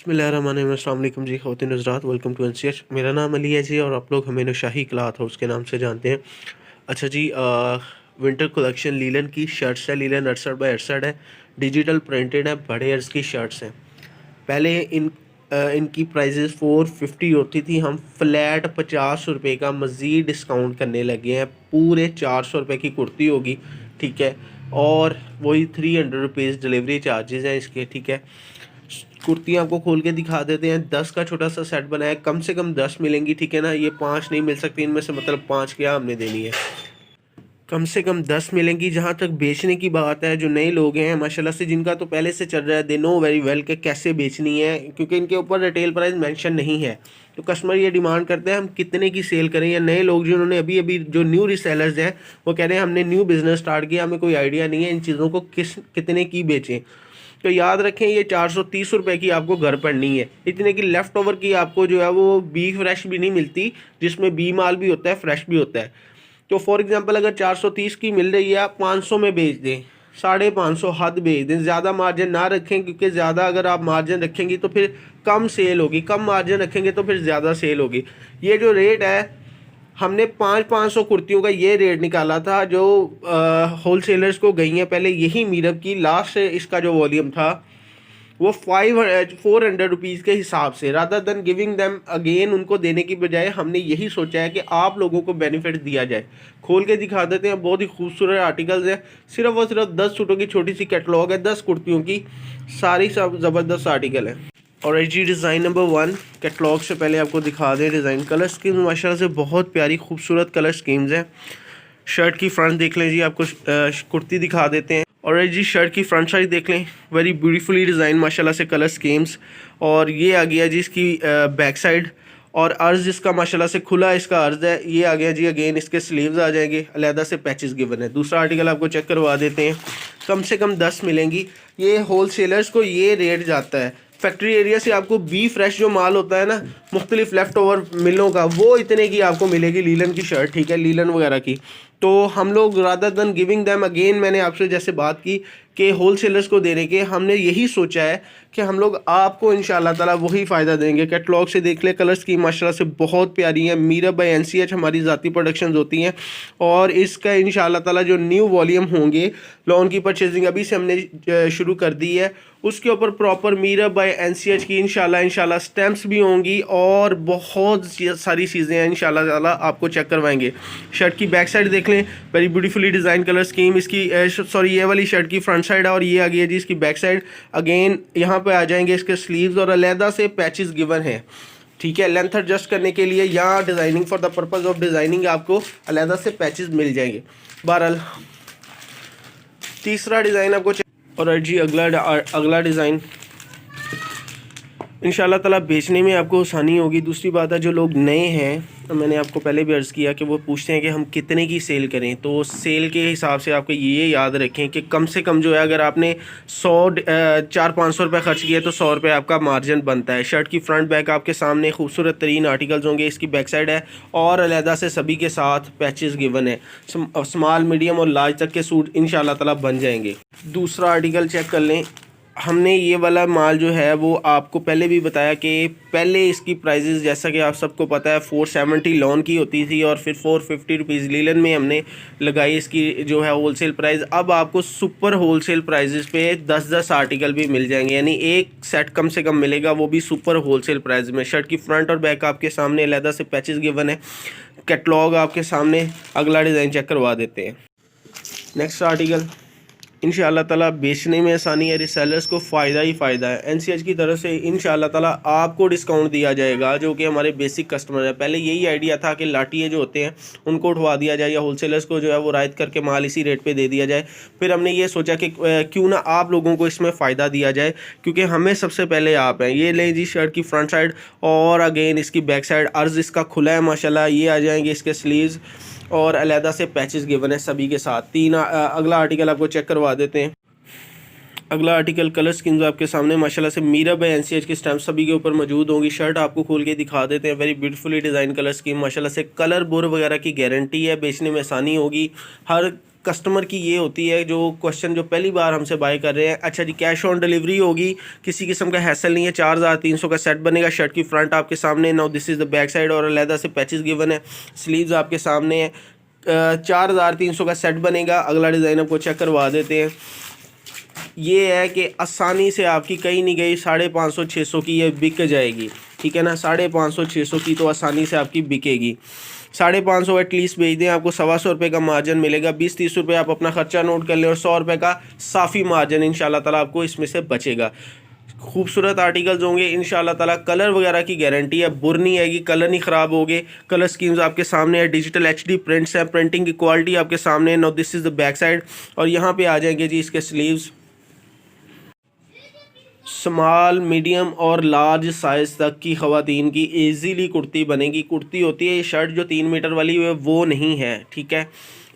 बिस्मिल्लाहिर्रहमानिर्रहीम। अस्सलाम वालेकुम जी, ख़वातीन हज़रात, वेलकम टू एनसीएच। मेरा नाम अली है जी और आप लोग हमें शाही क्लॉथ हाउस के नाम से जानते हैं। अच्छा जी, विंटर कलेक्शन लीलन की शर्ट्स है। लीलन 68 बाई 68 है, डिजिटल प्रिंटेड है, बड़े अर्ज की शर्ट्स हैं। पहले इनकी प्राइजेस 450 होती थी, हम फ्लैट 50 रुपये का मज़ीद डिस्काउंट करने लगे हैं। पूरे 400 रुपये की कुर्ती होगी, ठीक है, और वही 300 रुपीज़ डिलीवरी चार्जेस हैं इसके, ठीक है। कुर्ती आपको खोल के दिखा देते हैं। 10 का छोटा सा सेट बना है, कम से कम 10 मिलेंगी, ठीक है ना। ये 5 नहीं मिल सकती इनमें से, मतलब 5 क्या हमने देनी है, कम से कम 10 मिलेंगी। जहाँ तक बेचने की बात है, जो नए लोग हैं माशाल्लाह से, जिनका तो पहले से चल रहा है, दे नो वेरी वेल कि कैसे बेचनी है, क्योंकि इनके ऊपर रिटेल प्राइस मेंशन नहीं है। तो कस्टमर ये डिमांड करते हैं हम कितने की सेल करें, या नए लोग जिन्होंने अभी अभी जो न्यू रिसेलर्स हैं वो कह रहे हैं हमने न्यू बिज़नेस स्टार्ट किया, हमें कोई आइडिया नहीं है इन चीज़ों को कितने की बेचें। तो याद रखें, ये 430 रुपये की आपको घर पड़नी है। इतने की लेफ़्ट ओवर की आपको जो है वो बी फ्रेश भी नहीं मिलती, जिसमें बी माल भी होता है, फ्रेश भी होता है। तो फॉर एग्जांपल अगर 430 की मिल रही है, आप 500 में बेच दें, 550 हद बेच दें, ज़्यादा मार्जिन ना रखें, क्योंकि ज़्यादा अगर आप मार्जिन रखेंगी तो फिर कम सेल होगी, कम मार्जिन रखेंगे तो फिर ज़्यादा सेल होगी। ये जो रेट है, हमने 500 कुर्तियों का ये रेट निकाला था, जो होल सेलर्स को गई हैं पहले यही मीरब की। लास्ट इसका जो वॉल्यूम था वो 400 रुपीज़ के हिसाब से, rather than giving them again, उनको देने की बजाय हमने यही सोचा है कि आप लोगों को बेनिफिट दिया जाए। खोल के दिखा देते हैं, बहुत ही खूबसूरत आर्टिकल्स हैं। सिर्फ और सिर्फ 10 सूटों की छोटी सी कैटलॉग है, 10 कुर्तियों की, सारी सब ज़बरदस्त आर्टिकल है। और जी डिज़ाइन नंबर 1, कैटलॉग से पहले आपको दिखा दें डिज़ाइन। कलर स्कीम माशाल्लाह से बहुत प्यारी खूबसूरत कलर स्कीम्स हैं। शर्ट की फ्रंट देख लें जी, आपको कुर्ती दिखा देते हैं। और जी शर्ट की फ्रंट साइड देख लें, वेरी ब्यूटीफुली डिज़ाइन माशाल्लाह से कलर स्कीम्स। और ये आ गया जी इसकी बैक साइड, और अर्ज इसका माशाल्लाह से खुला इसका अर्ज है। ये आ गया जी अगेन इसके स्लीव्स आ जाएंगे, अलहदा से पैचेस गिवन है। दूसरा आर्टिकल आपको चेक करवा देते हैं, कम से कम 10 मिलेंगी। ये होल सेलर्स को ये रेट जाता है, फैक्ट्री एरिया से आपको बी फ्रेश जो माल होता है ना, मुख्तलिफ लेफ़्ट ओवर मिलों का, वो इतने की आपको मिलेगी लीलन की शर्ट, ठीक है, लीलन वगैरह की। तो हम लोग rather than giving them again, मैंने आपसे जैसे बात की कि होल सेलर्स को देने के, हमने यही सोचा है कि हम लोग आपको इंशाल्लाह ताला वही फ़ायदा देंगे। कैटलॉग से देख ले, कलर्स की माशाल्लाह से बहुत प्यारी है। मीरब बाय एनसीएच हमारी ज़ाती प्रोडक्शंस होती हैं, और इसका इंशाल्लाह ताला जो न्यू वॉल्यूम होंगे, लॉन की परचेजिंग अभी से हमने शुरू कर दी है, उसके ऊपर प्रॉपर मीरब बाय एनसीएच की इंशाल्लाह स्टैम्प्स भी होंगी, और बहुत सारी चीज़ें हैं इंशाल्लाह ताला आपको चेक करवाएंगे। शर्ट की बैक साइड देख लें, very beautifully design colour scheme इसकी। सॉरी, ये वाली शर्ट की फ्रंट साइड है, और ये आ गई है जी इसकी बैक साइड। अगेन यहाँ पे आ जाएंगे इसके स्लीव्स, और अलहदा से पैचेस गिवन है, ठीक है, लेंथ एडजस्ट करने के लिए। यहाँ designing for the purpose of designing आपको अलहदा से पैचेस मिल जाएंगे। बहरहाल तीसरा डिज़ाइन आपको और जी अगला डिज़ाइन इंशाल्लाह ताला बेचने में आपको आसानी होगी। दूसरी बात है, जो लोग नए हैं, तो मैंने आपको पहले भी अर्ज़ किया कि वो पूछते हैं कि हम कितने की सेल करें, तो सेल के हिसाब से आपको ये याद रखें कि कम से कम जो है, अगर आपने 400-500 रुपये खर्च किया तो 100 रुपये आपका मार्जिन बनता है। शर्ट की फ्रंट बैक आपके सामने खूबसूरत तरीन आर्टिकल्स होंगे। इसकी बैक साइड है, और अलहदा से सभी के साथ पैचेस गिवन है। स्मॉल मीडियम और लार्ज तक के सूट इंशाल्लाह ताला बन जाएंगे। दूसरा आर्टिकल चेक कर लें। हमने ये वाला माल जो है वो आपको पहले भी बताया कि पहले इसकी प्राइजेज़, जैसा कि आप सबको पता है, 470 लॉन की होती थी, और फिर 450 रुपीज़ लीलन में हमने लगाई इसकी जो है होलसेल प्राइस। अब आपको सुपर होलसेल प्राइजेज़ पे 10-10 आर्टिकल भी मिल जाएंगे, यानी एक सेट कम से कम मिलेगा, वो भी सुपर होलसेल प्राइस में। शर्ट की फ्रंट और बैक आपके सामने अलहदा से पैचेस गिवन है। कैटलॉग आपके सामने, अगला डिज़ाइन चेक करवा देते हैं। नेक्स्ट आर्टिकल इंशाल्लाह ताला बेचने में आसानी है, रिसेलर्स को फ़ायदा ही फ़ायदा है। एनसीएच की तरफ से इंशाल्लाह ताला आपको डिस्काउंट दिया जाएगा, जो कि हमारे बेसिक कस्टमर है। पहले यही आइडिया था कि लाटिए जो होते हैं उनको उठवा दिया जाए, या होलसेलर्स को जो है वो रायत करके माल इसी रेट पे दे दिया जाए। फिर हमने ये सोचा कि क्यों ना आप लोगों को इसमें फ़ायदा दिया जाए, क्योंकि हमें सबसे पहले आप हैं। ये ले जी शर्ट की फ्रंट साइड, और अगेन इसकी बैक साइड, अर्ज इसका खुला है माशाल्लाह। ये आ जाएंगे इसके स्लीव्स, और अलहदा से पैचेस गिवन है सभी के साथ। अगला आर्टिकल आपको चेक करवा देते हैं। अगला आर्टिकल कलर स्कीम्स आपके सामने माशाल्लाह से मीरा बाय एनसीएच की स्टैम्प सभी के ऊपर मौजूद होंगी। शर्ट आपको खोल के दिखा देते हैं, very beautifully design colour scheme माशाल्लाह से। कलर बोर वगैरह की गारंटी है, बेचने में आसानी होगी। हर कस्टमर की ये होती है जो क्वेश्चन, जो पहली बार हमसे बाय कर रहे हैं, अच्छा जी कैश ऑन डिलीवरी होगी, किसी किस्म का हैसल नहीं है। 4300 का सेट बनेगा। शर्ट की फ्रंट आपके सामने, now this is the back side, और अलहदा से पैचेस गिवन है। स्लीव्स आपके सामने है। 4300 का सेट बनेगा। अगला डिज़ाइन आपको चेक करवा देते हैं। ये है कि आसानी से आपकी कहीं नहीं गई 550-600 की ये बिक जाएगी, ठीक है ना। 550-600 की तो आसानी से आपकी बिकेगी। 550 एटलीस्ट बेच दें, आपको 125 रुपये का मार्जिन मिलेगा। 20-30 रुपये आप अपना ख़र्चा नोट कर लें और 100 रुपये का साफ़ी मार्जिन इंशाल्लाह ताला आपको इसमें से बचेगा। खूबसूरत आर्टिकल्स होंगे इंशाल्लाह ताला। कलर वगैरह की गारंटी है, बुर नहीं आएगी, कलर नहीं ख़राब होंगे। कलर स्कीम्स आपके सामने है। डिजिटल HD प्रिंट्स हैं, प्रिंटिंग की क्वालिटी आपके सामने है। Now this is the back side, और यहाँ पे आ जाएंगे जी इसके स्लीव्स। स्मॉल, मीडियम और लार्ज साइज़ तक की ख़वातीन की इजीली कुर्ती बनेगी। कुर्ती होती है ये शर्ट जो 3 मीटर वाली है वो नहीं है, ठीक है।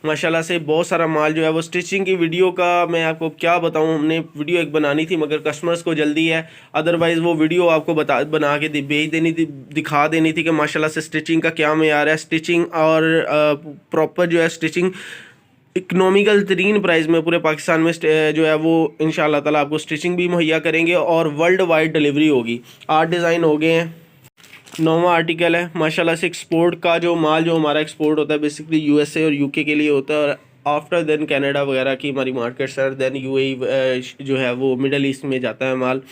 माशाल्लाह से बहुत सारा माल जो है वो स्टिचिंग की वीडियो का मैं आपको क्या बताऊं, हमने वीडियो एक बनानी थी मगर कस्टमर्स को जल्दी है, अदरवाइज़ वो वीडियो आपको बना के भेज देनी थी, दिखा देनी थी कि माशाल्लाह से स्टिचिंग का क्या मेयार है। स्टिचिंग और प्रॉपर जो है स्टिचिंग इकनॉमिकल तरीन प्राइस में पूरे पाकिस्तान में जो है वो इंशाल्लाह ताला आपको स्टिचिंग भी मुहैया करेंगे और वर्ल्ड वाइड डिलीवरी होगी। 8 डिज़ाइन हो गए हैं। 9वां आर्टिकल है। माशाल्लाह से एक्सपोर्ट का जो माल जो हमारा एक्सपोर्ट होता है बेसिकली USA और UK के लिए होता है, और आफ्टर देन कनाडा वगैरह की हमारी मार्केट्स है, देन UAE जो है वो मिडल ईस्ट में जाता है माल।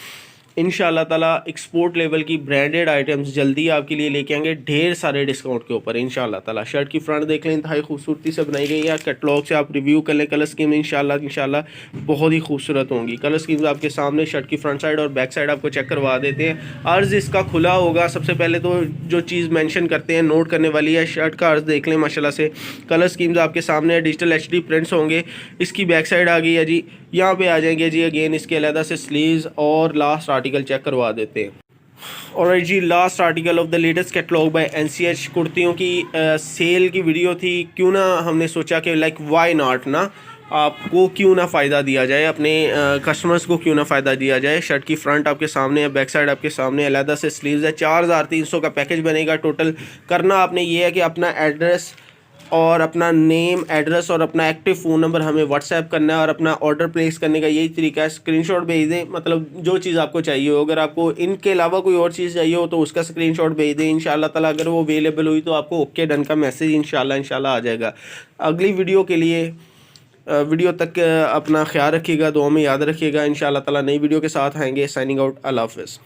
इंशाल्लाह ताला एक्सपोर्ट लेवल की ब्रांडेड आइटम्स जल्दी आपके लिए लेके आएंगे ढेर सारे डिस्काउंट के ऊपर इंशाल्लाह ताला। शर्ट की फ्रंट देख लें, इंतहाई खूबसूरती से बनाई गई है। कैटलॉग से आप रिव्यू कर लें। कलर स्कीम इंशाल्लाह बहुत ही खूबसूरत होंगी। कलर स्कीम्स आपके सामने, शर्ट की फ्रंट साइड और बैक साइड आपको चेक करवा देते हैं। अर्ज़ इसका खुला होगा। सबसे पहले तो जो चीज़ मेंशन करते हैं नोट करने वाली है, शर्ट का अर्ज़ देख लें माशाल्लाह से। कलर स्कीम्स आपके सामने है। डिजिटल HD प्रिंट्स होंगे। इसकी बैक साइड आ गई है जी। यहाँ पे आ जाएंगे जी अगेन इसके अलहदा से स्लीव्स, और लास्ट आर्टिकल चेक करवा देते हैं। और जी last article of the latest catalogue by NCH। कुर्तियों की सेल की वीडियो थी, क्यों ना हमने सोचा कि लाइक वाई नॉट ना, आपको क्यों ना फ़ायदा दिया जाए, अपने कस्टमर्स को क्यों ना फ़ायदा दिया जाए। शर्ट की फ्रंट आपके सामने है, बैक साइड आपके सामने, अलहदा से स्लीव्स है। 4300 का पैकेज बनेगा। टोटल करना आपने ये है कि अपना एड्रेस और अपना नेम, एड्रेस और अपना एक्टिव फ़ोन नंबर हमें व्हाट्सएप करना है, और अपना ऑर्डर प्लेस करने का यही तरीका है। स्क्रीनशॉट भेज दें, मतलब जो चीज़ आपको चाहिए हो। अगर आपको इनके अलावा कोई और चीज़ चाहिए हो तो उसका स्क्रीनशॉट भेज दें। इंशाल्लाह ताला अगर वो अवेलेबल हुई तो आपको ओके डन का मैसेज इंशाल्लाह आ जाएगा। अगली वीडियो के लिए वीडियो तक अपना ख्याल रखिएगा, दुआ में याद रखिएगा। इंशाल्लाह ताला नई वीडियो के साथ आएंगे। Signing out. अल्लाह हाफ़िज़।